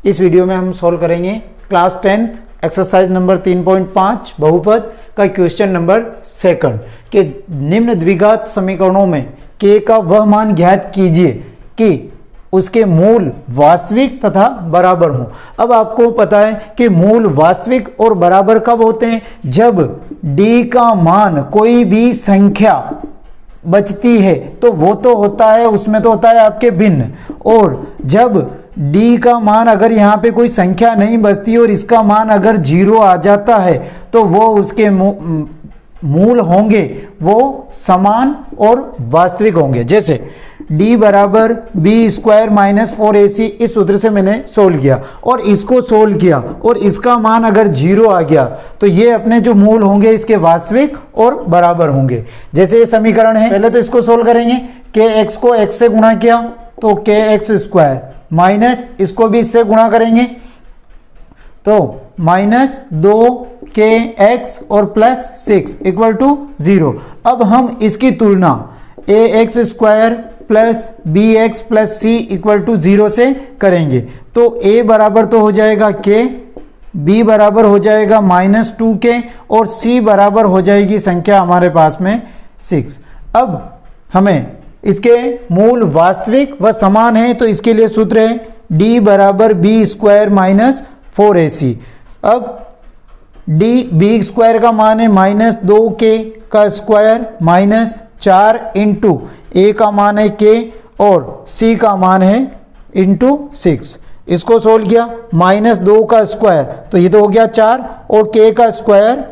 इस वीडियो में हम सॉल्व करेंगे क्लास 10th एक्सरसाइज नंबर 3.5 बहुपद का क्वेश्चन नंबर 2 के निम्न द्विघात समीकरणों में k का वह मान ज्ञात कीजिए कि उसके मूल वास्तविक तथा बराबर हों। अब आपको पता है कि मूल वास्तविक और बराबर कब होते हैं? जब d का मान कोई भी संख्या बचती है तो वो तो होता है, उसमें तो होता है आपके भिन्न, और जब d का मान अगर यहाँ पे कोई संख्या नहीं बचती और इसका मान अगर 0 आ जाता है तो वो उसके मूल होंगे, वो समान और वास्तविक होंगे। जैसे d बराबर बी स्क्वायर माइनस 4ac, इस सूत्र से मैंने सोल्व किया और इसको सोल्व किया और इसका मान अगर 0 आ गया तो ये अपने जो मूल होंगे इसके वास्तविक और बराबर होंगे। जैसे ये समीकरण है, पहले तो इसको सोल्व करेंगे। kx को x से गुणा किया तो kx स्क्वायर माइनस इसको भी इससे गुणा करेंगे तो माइनस 2kx और प्लस 6 इक्वल टू 0। अब हम इसकी तुलना ax square plus bx plus c equal to 0 से करेंगे तो a बराबर तो हो जाएगा k, b बराबर हो जाएगा माइनस 2k और c बराबर हो जाएगी संख्या हमारे पास में 6। अब हमें इसके मूल वास्तविक व समान है तो इसके लिए सूत्र है d बराबर बी स्क्वायर माइनस 4ac। अब b स्क्वायर का मान है माइनस 2k का स्क्वायर माइनस 4 इंटू a का मान है k और c का मान है इंटू 6। इसको सोल्व किया, माइनस 2 का स्क्वायर तो ये तो हो गया 4 और k का स्क्वायर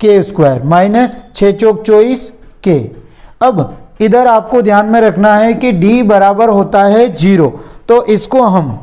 k स्क्वायर माइनस 6 चौक 24 k। अब इधर आपको ध्यान में रखना है कि d बराबर होता है 0 तो इसको हम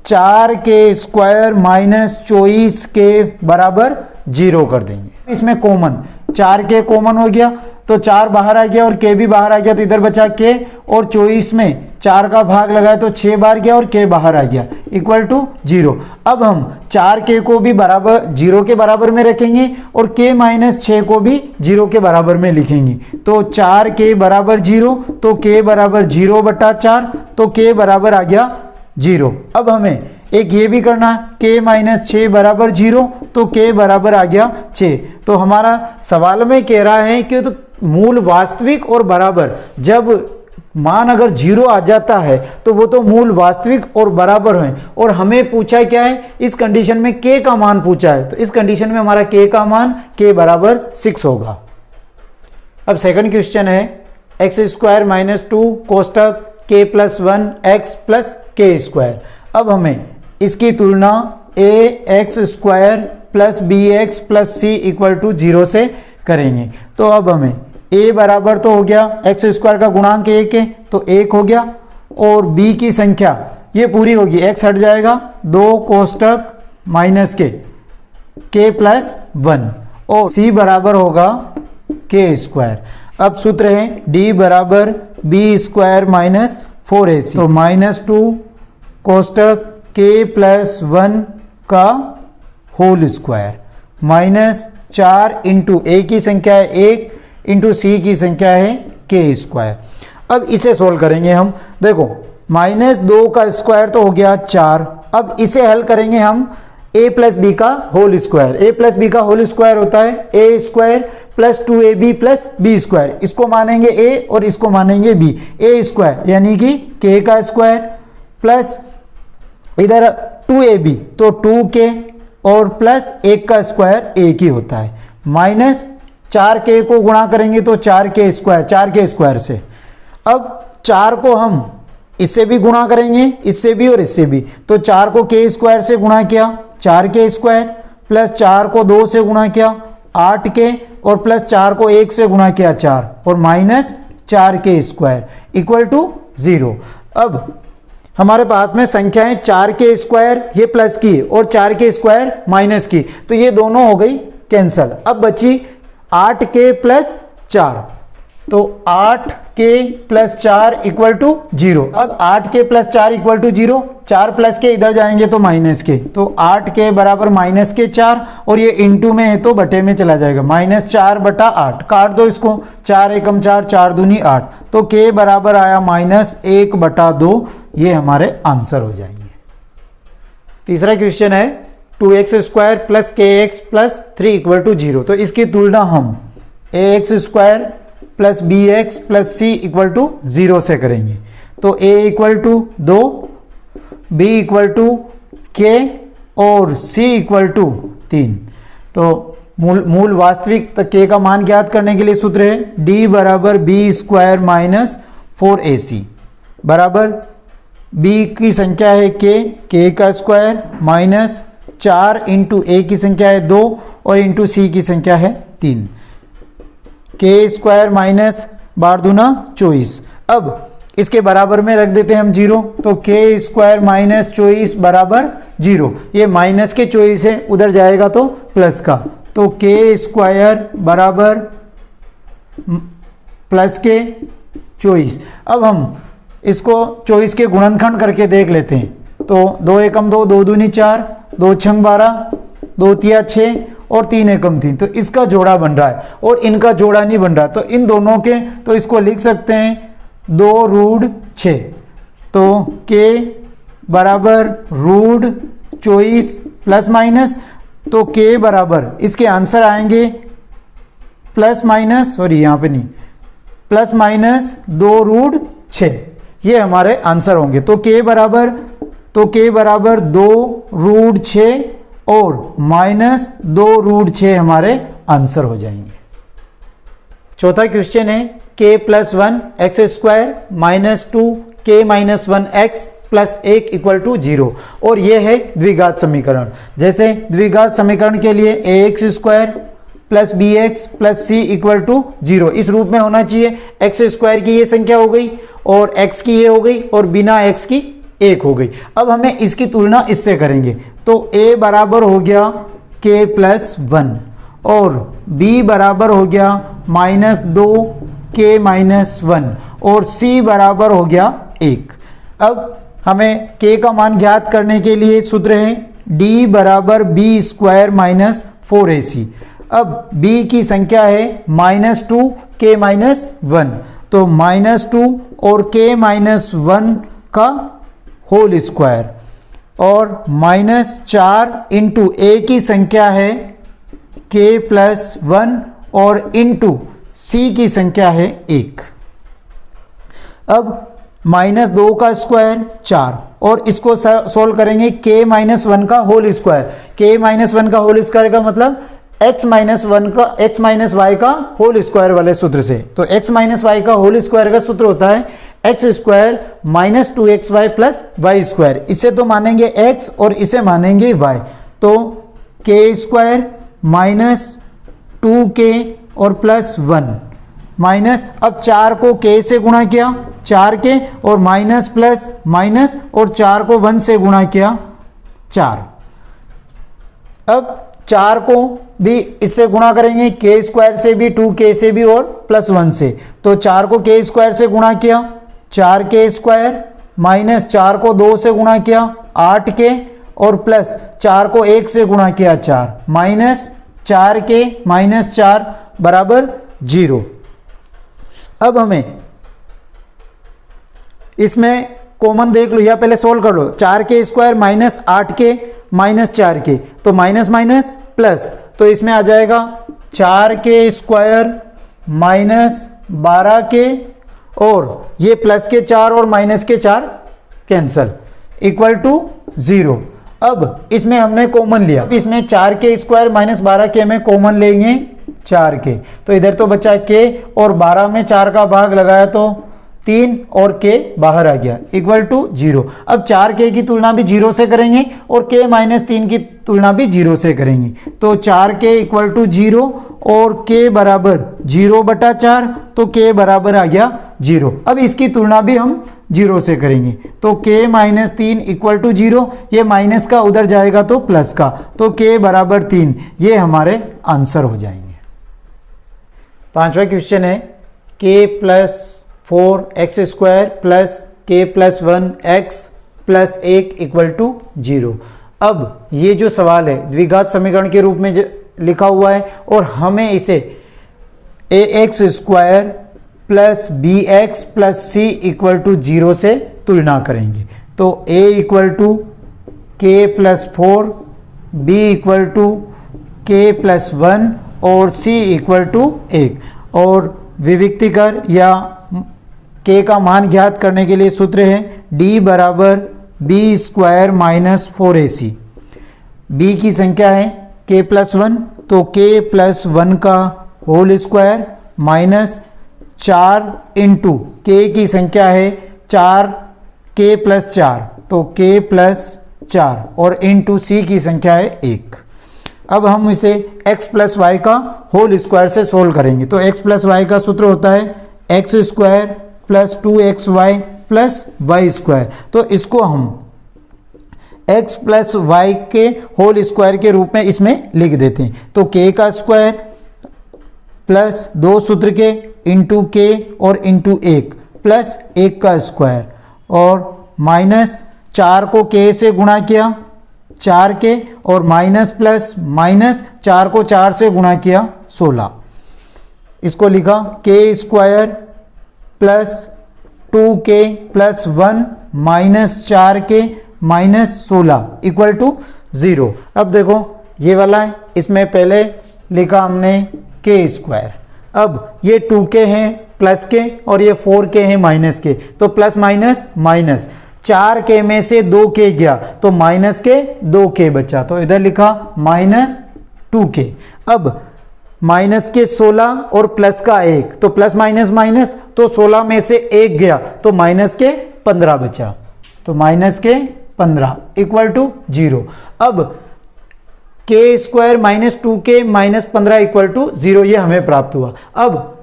4k स्क्वायर माइनस 24 के बराबर 0 कर देंगे। इसमें कॉमन 4k कॉमन हो गया तो 4 बाहर आ गया और k भी बाहर आ गया तो इधर बचा k और 24 में 4 का भाग लगाया तो 6 बाहर गया और k बाहर आ गया इक्वल टू 0। अब हम 4k को भी बराबर 0 के बराबर में रखेंगे और k माइनस 6 को भी 0 के बराबर में लिखेंगे तो 4k बराबर 0 तो k बराबर 0 बटा 4 तो k बराबर आ गया 0। अब हमें एक ये भी करना है k माइनस 6 बराबर 0 तो k बराबर आ गया 6। तो हमारा सवाल में कह रहा है कि तो मूल वास्तविक और बराबर, जब मान अगर 0 आ जाता है तो वो तो मूल वास्तविक और बराबर हैं और हमें पूछा क्या है, इस कंडीशन में k का मान पूछा है तो इस कंडीशन में हमारा k का मान k बराबर 6 होगा। अब सेकंड क्वेश्चन है एक्स स्क्वायर माइनस 2 कोष्टक k plus 1 x plus k square. अब हमें इसकी तुलना ax square plus bx plus c equal to 0 से करेंगे तो अब हमें a बराबर तो हो गया x स्क्वायर का गुणांक 1 है तो 1 हो गया और b की संख्या ये पूरी होगी, x हट जाएगा 2 कोष्टक माइनस k प्लस 1 और c बराबर होगा k स्क्वायर। अब सूत्र है d बराबर b स्क्वायर माइनस 4ac तो माइनस 2 कोष्टक k प्लस 1 का whole square minus 4 into a की संख्या है 1 इंटू c की संख्या है k स्क्वायर। अब इसे सोल्व करेंगे हम। देखो माइनस 2 का स्क्वायर तो हो गया 4, अब इसे हल करेंगे हम a प्लस बी का whole square. a plus B का होल स्क्वायर होता है a square plus 2ab plus B square, इसको मानेंगे a और इसको मानेंगे b। a स्क्वायर यानी कि k का स्क्वायर प्लस इधर 2ab तो 2k और प्लस 1 का स्क्वायर 1 ही होता है माइनस 4k को गुणा करेंगे तो 4k स्क्वायर से। अब 4 को हम इससे भी गुणा करेंगे, इससे भी और इससे भी, तो 4 को k स्क्वायर से गुणा किया 4k स्क्वायर प्लस 4 को 2 से गुणा किया 8k और प्लस 4 को 1 से गुणा किया 4 और minus 4k square equal to 0। अब हमारे पास में संख्याएं 4k स्क्वायर ये प्लस की और 4k स्क्वायर माइनस की तो ये दोनों हो गई कैंसल। अब बची 8k प्लस 4 तो 8k प्लस 4 इक्वल टू 0। अब 8k plus 4 equal to 0, 4 plus के इधर जाएंगे तो माइनस के, तो 8k बराबर माइनस के 4 और ये इंटू में है तो बटे में चला जाएगा माइनस 4 बटा 8, काट दो इसको, 4 एकम 4, 4 दूनी 8 तो k बराबर आया माइनस 1 बटा 2। ये हमारे आंसर हो जाएंगे। तीसरा क्वेश्चन है 2x² plus kx plus 3 equal to 0। तो इसकी तुलना हम ax² plus bx plus c equal to 0 से करेंगे। तो a equal to 2, b equal to k और c इक्वल टू 3। तो मूल वास्तविक k का मान ज्ञात करने के लिए सूत्र है d बराबर b² माइनस 4ac बराबर b की संख्या है k का स्क्वायर माइनस 4 इंटू a की संख्या है 2 और इंटू c की संख्या है 3, k² माइनस 12 दूना 24। अब इसके बराबर में रख देते हैं हम 0, तो k² माइनस 24 बराबर 0। ये माइनस के 24 है, उधर जाएगा तो प्लस का, तो k² बराबर प्लस के 24। अब हम इसको 24 के गुणनखंड करके देख लेते हैं। तो 2 एकम 2, 2 दूनी 4, 2 छंग 12, 2 तिया 6 और 3 एकम 3। तो इसका जोड़ा बन रहा है और इनका जोड़ा नहीं बन रहा, तो इन दोनों के, तो इसको लिख सकते हैं 2 रूट 6। तो k बराबर रूट 24 प्लस माइनस, तो k बराबर इसके आंसर आएंगे प्लस माइनस, सॉरी यहाँ पे नहीं, प्लस माइनस 2 रूट 6, ये हमारे आंसर होंगे। तो k बराबर 2 रूट 6 और माइनस 2 रूट 6 हमारे आंसर हो जाएंगे। चौथा क्वेश्चन है k plus 1 x² minus 2 k minus 1 x plus 1 equal to 0, और यह है द्विघात समीकरण। जैसे द्विघात समीकरण के लिए ax² plus bx plus c equal to 0 इस रूप में होना चाहिए। x² की ये संख्या हो गई और x की ये हो गई और बिना x की 1 हो गई। अब हमें इसकी तुलना इससे करेंगे, तो a बराबर हो गया k प्लस 1 और b बराबर हो गया माइनस 2 k माइनस 1 और c बराबर हो गया 1। अब हमें k का मान ज्ञात करने के लिए सूत्र है d बराबर b² माइनस 4ac। अब b की संख्या है माइनस 2 k माइनस 1, तो माइनस 2 और k माइनस 1 का होल स्क्वायर और माइनस 4 इंटू a की संख्या है k प्लस 1 और इंटू c की संख्या है 1। अब माइनस 2 का स्क्वायर 4 और इसको सोल्व करेंगे k माइनस 1 का होल स्क्वायर। k माइनस 1 का होल स्क्वायर का मतलब x माइनस 1 का x माइनस वाई का होल स्क्वायर वाले सूत्र से। तो x माइनस वाई का होल स्क्वायर का सूत्र होता है x² minus 2xy plus y²। इसे तो मानेंगे x और इसे मानेंगे y, तो k² माइनस 2k और प्लस 1 माइनस, अब 4 को k से गुणा किया 4k और माइनस प्लस माइनस और 4 को 1 से गुणा किया 4। अब 4 को भी इससे गुणा करेंगे k² से भी, 2k से भी और प्लस 1 से, तो 4 को k² से गुणा किया 4k² माइनस 4 को 2 से गुणा किया 8k और प्लस 4 को 1 से गुणा किया 4 माइनस 4k माइनस 4 बराबर 0। अब हमें इसमें कॉमन देख लो या पहले सोल्व कर लो। 4k² minus 8k minus 4k, तो माइनस माइनस प्लस, तो इसमें आ जाएगा 4k² माइनस 12k और ये प्लस के 4 और माइनस के 4 कैंसल इक्वल टू 0। अब इसमें हमने कॉमन लिया, इसमें 4k² माइनस 12k में कॉमन लेंगे 4k, तो इधर तो बचा k और 12 में 4 का भाग लगाया तो 3 और k बाहर आ गया इक्वल टू 0। अब 4k की तुलना भी 0 से करेंगे और k माइनस 3 की तुलना भी 0 से करेंगे, तो 4k इक्वल टू 0 और k बराबर 0/4, तो k बराबर आ गया 0। अब इसकी तुलना भी हम 0 से करेंगे, तो k माइनस 3 इक्वल टू 0, ये माइनस का उधर जाएगा तो प्लस का, तो k बराबर 3, ये हमारे आंसर हो जाएंगे। पांचवा क्वेश्चन है k plus 4x² plus k plus 1x plus 1 equal to 0। अब ये जो सवाल है द्विघात समीकरण के रूप में लिखा हुआ है और हमें इसे ax² plus bx plus c equal to 0 से तुलना करेंगे, तो a equal to K plus 4, B equal to K plus 1 और सी इक्वल टू 1। और विविक्तिकर या के का मान ज्ञात करने के लिए सूत्र है डी बराबर B square minus 4ac। B की संख्या है के प्लस 1, तो के प्लस 1 का होल स्क्वायर माइनस 4 इंटू के की संख्या है 4 के प्लस 4, तो के प्लस 4 और इंटू सी की संख्या है 1। अब हम इसे x प्लस वाई का होल स्क्वायर से सोल्व करेंगे। तो x प्लस वाई का सूत्र होता है X square plus 2xy plus Y square. तो इसको हम x प्लस वाई के होल स्क्वायर के रूप में इसमें लिख देते हैं। तो k का स्क्वायर प्लस 2 सूत्र के इंटू के और इंटू 1 प्लस 1 का स्क्वायर और माइनस 4 को k से गुणा किया 4 के और माइनस प्लस माइनस 4 को 4 से गुणा किया 16। इसको लिखा के स्क्वायर प्लस 2k प्लस 1 minus 4k minus 16 equal to 0। अब देखो ये वाला है, इसमें पहले लिखा हमने के स्क्वायर। अब ये 2k है प्लस के और ये 4k है माइनस के, तो प्लस माइनस माइनस 4k में से 2k गया तो माइनस के 2k बचा, तो इधर लिखा माइनस 2k। अब माइनस के 16 और प्लस का 1, तो प्लस माइनस माइनस, तो 16 में से 1 गया तो माइनस के 15 बचा, तो माइनस के 15 इक्वल टू 0। अब K square minus 2k minus 15 equal to 0 ये हमें प्राप्त हुआ। अब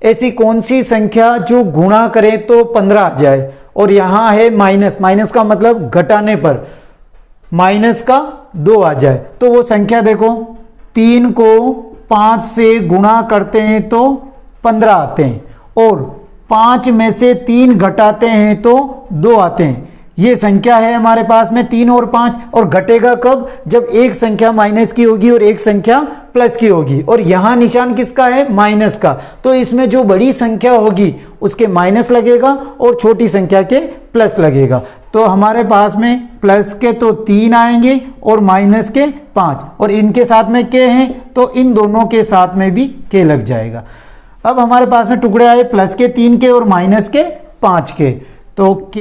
ऐसी कौन सी संख्या जो गुणा करे तो 15 आ जाए, और यहां है माइनस, माइनस का मतलब घटाने पर माइनस का 2 आ जाए, तो वो संख्या देखो 3 को 5 से गुणा करते हैं तो 15 आते हैं, और 5 में से 3 घटाते हैं तो 2 आते हैं। ये संख्या है हमारे पास में 3 और 5, और घटेगा कब? जब एक संख्या माइनस की होगी और एक संख्या प्लस की होगी, और यहां निशान किसका है? माइनस का। तो इसमें जो बड़ी संख्या होगी उसके माइनस लगेगा और छोटी संख्या के प्लस लगेगा। तो हमारे पास में प्लस के तो 3 आएंगे और माइनस के 5, और इनके साथ में के हैं तो इन दोनों के साथ में भी के लग जाएगा। अब हमारे पास में टुकड़े आए प्लस के 3 के और माइनस के 5 के, तो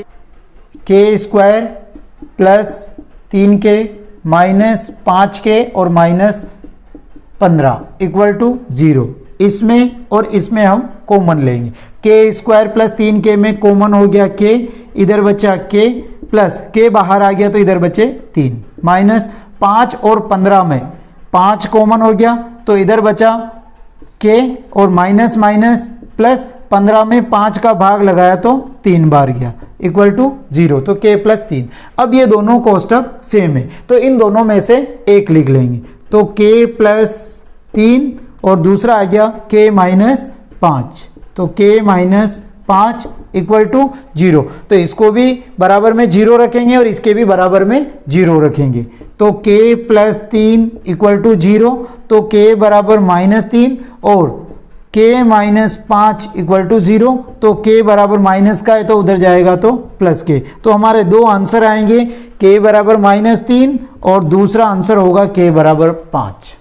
के स्क्वायर प्लस 3 के माइनस 5 के और माइनस 15 इक्वल टू 0। इसमें और इसमें हम कॉमन लेंगे। के स्क्वायर प्लस 3 के में कॉमन हो गया के, इधर बचा के, प्लस के बाहर आ गया तो इधर बचे 3, माइनस 5 और 15 में 5 कॉमन हो गया तो इधर बचा के, और माइनस माइनस प्लस 15 में 5 का भाग लगाया तो 3 बार गया इक्वल टू 0, तो के प्लस 3। अब ये दोनों कोष्टक सेम है तो इन दोनों में से एक लिख लेंगे, तो के प्लस 3 और दूसरा आ गया के माइनस 5, तो के माइनस 5 इक्वल टू 0। तो इसको भी बराबर में 0 रखेंगे और इसके भी बराबर में 0 रखेंगे, तो के प्लस 3 इक्वल टू 0, तो के बराबर माइनस 3 और के माइनस 5 इक्वल टू 0, तो के बराबर माइनस का है तो उधर जाएगा तो प्लस के। तो हमारे दो आंसर आएंगे, के बराबर माइनस 3 और दूसरा आंसर होगा के बराबर 5।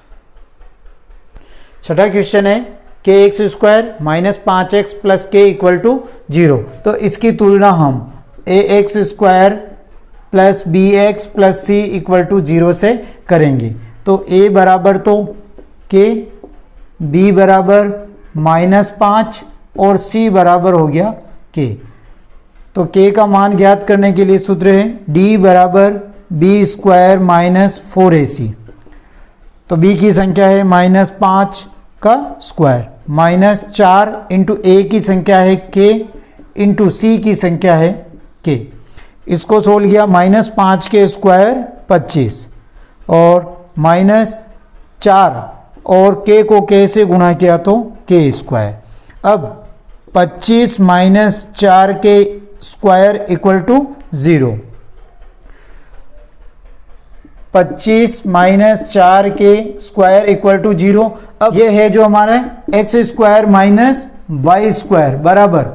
छठा क्वेश्चन है k x square minus 5x plus k equal to 0। तो इसकी तुलना हम a x square plus b x plus c equal to 0 से करेंगे। तो a बराबर तो के, b बराबर माइनस 5 और c बराबर हो गया k। तो k का मान ज्ञात करने के लिए सूत्र है d बराबर बी स्क्वायर माइनस 4ac। तो b की संख्या है माइनस 5 का स्क्वायर, माइनस 4 इंटू a की संख्या है k इंटू c की संख्या है k। इसको सोल्व किया, माइनस 5 के स्क्वायर 25 और माइनस 4 और k को k से गुणा किया तो k स्क्वायर। अब 25 माइनस 4 के स्क्वायर इक्वल टू 0। 25 माइनस 4 के स्क्वायर इक्वल टू 0। अब ये है जो हमारा X square minus Y square बराबर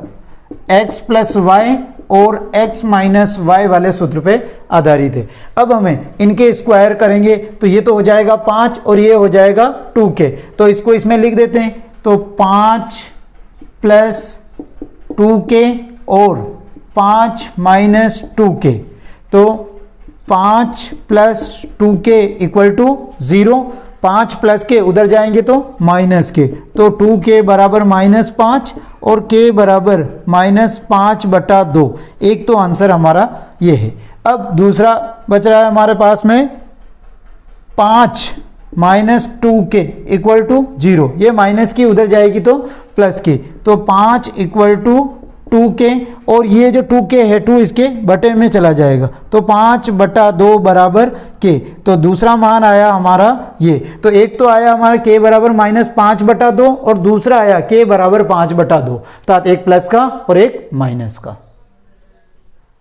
x प्लस वाई और x माइनस वाई वाले सूत्र पे आधारित है। अब हमें इनके स्क्वायर करेंगे तो ये तो हो जाएगा 5 और ये हो जाएगा 2k, तो इसको इसमें लिख देते हैं। तो 5 प्लस 2k और 5 माइनस 2k, तो 5 plus 2k equal to 0, 5 plus के उधर जाएंगे तो माइनस के, तो 2k बराबर -5 और k बराबर -5/2। एक तो आंसर हमारा ये है। अब दूसरा बच रहा है हमारे पास में 5 माइनस 2k इक्वल टू 0, ये माइनस की उधर जाएगी तो प्लस की, तो 5 इक्वल टू 2k और ये जो 2k है 2 इसके बटे में चला जाएगा, तो 5/2 बराबर k। तो दूसरा मान आया हमारा ये, तो एक तो आया हमारा k बराबर -5/2 और दूसरा आया k बराबर 5/2, अर्थात एक प्लस का और एक माइनस का।